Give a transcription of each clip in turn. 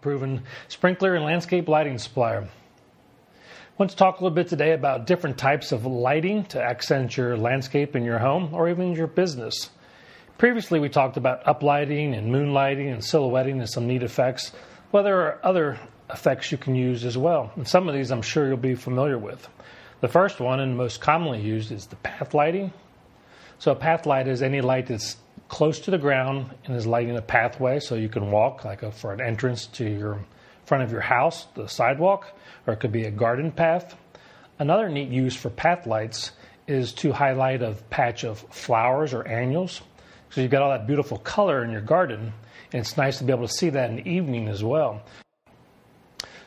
proven sprinkler and landscape lighting supplier. I want to talk a little bit today about different types of lighting to accent your landscape in your home or even your business. Previously, we talked about uplighting and moonlighting and silhouetting and some neat effects. Well, there are other effects you can use as well, and some of these I'm sure you'll be familiar with. The first one and most commonly used is the path lighting. So a path light is any light that's close to the ground and is lighting a pathway so you can walk, for an entrance to your front of your house, the sidewalk, or it could be a garden path. Another neat use for path lights is to highlight a patch of flowers or annuals. So you've got all that beautiful color in your garden, and it's nice to be able to see that in the evening as well.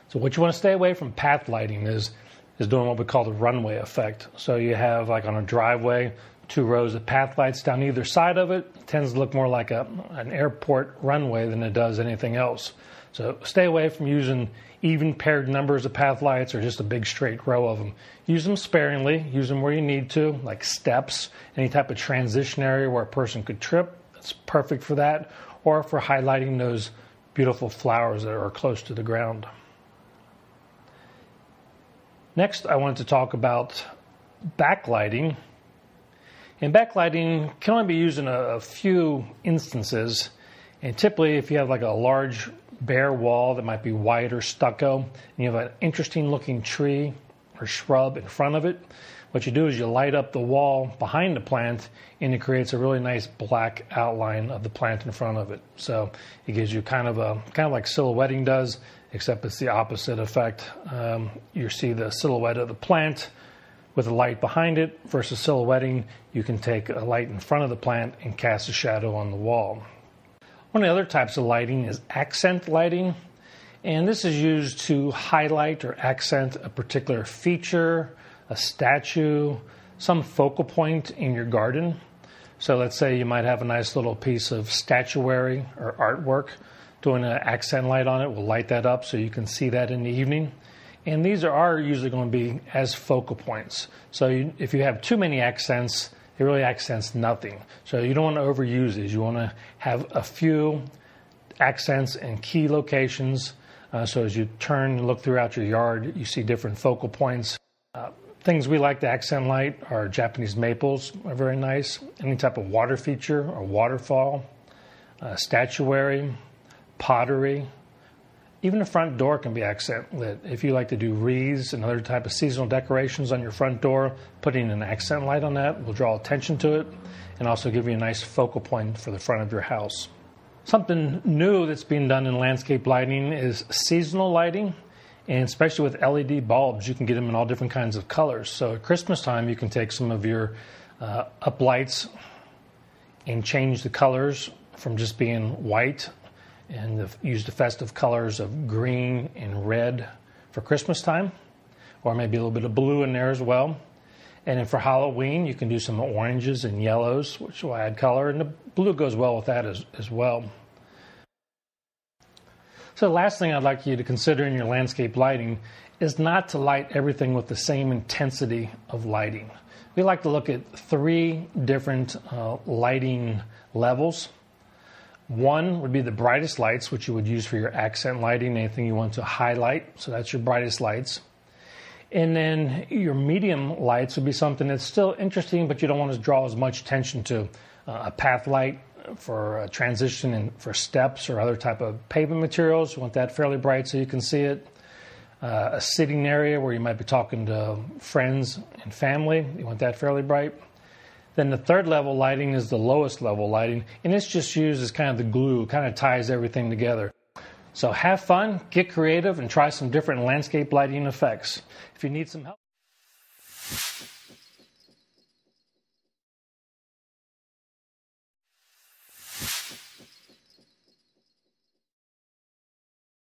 So what you want to stay away from path lighting is doing what we call the runway effect. So you have, like on a driveway, 2 rows of path lights down either side of it. It tends to look more like an airport runway than it does anything else. So stay away from using even paired numbers of path lights or just a big straight row of them. Use them sparingly. Use them where you need to, like steps, any type of transition area where a person could trip. It's perfect for that, or for highlighting those beautiful flowers that are close to the ground. Next, I wanted to talk about backlighting. And backlighting can only be used in a few instances. And typically, if you have like a large bare wall that might be white or stucco, and you have an interesting looking tree or shrub in front of it, what you do is you light up the wall behind the plant, and it creates a really nice black outline of the plant in front of it. So it gives you kind of like silhouetting does, except it's the opposite effect. You see the silhouette of the plant with a light behind it versus silhouetting. You can take a light in front of the plant and cast a shadow on the wall. One of the other types of lighting is accent lighting, and this is used to highlight or accent a particular feature, a statue, some focal point in your garden. So let's say you might have a nice little piece of statuary or artwork. Doing an accent light on it will light that up so you can see that in the evening. And these are usually going to be as focal points. So if you have too many accents, it really accents nothing. So you don't want to overuse these. You want to have a few accents in key locations. So as you turn and look throughout your yard, you see different focal points. Things we like to accent light are Japanese maples, are very nice. Any type of water feature or waterfall, statuary, pottery. Even the front door can be accent lit. If you like to do wreaths and other type of seasonal decorations on your front door, putting an accent light on that will draw attention to it and also give you a nice focal point for the front of your house. Something new that's being done in landscape lighting is seasonal lighting, and especially with LED bulbs, you can get them in all different kinds of colors. So at Christmas time, you can take some of your uplights and change the colors from just being white and use the festive colors of green and red for Christmas time, or maybe a little bit of blue in there as well. And then for Halloween, you can do some oranges and yellows, which will add color, and the blue goes well with that as well. So the last thing I'd like you to consider in your landscape lighting is not to light everything with the same intensity of lighting. We like to look at 3 different lighting levels. One would be the brightest lights, which you would use for your accent lighting, anything you want to highlight. So that's your brightest lights. And then your medium lights would be something that's still interesting, but you don't want to draw as much attention to. A path light for a transition and for steps or other type of pavement materials. You want that fairly bright so you can see it. A sitting area where you might be talking to friends and family. You want that fairly bright. Then the third level lighting is the lowest level lighting, and it's just used as kind of the glue, kind of ties everything together. So have fun, get creative, and try some different landscape lighting effects. If you need some help.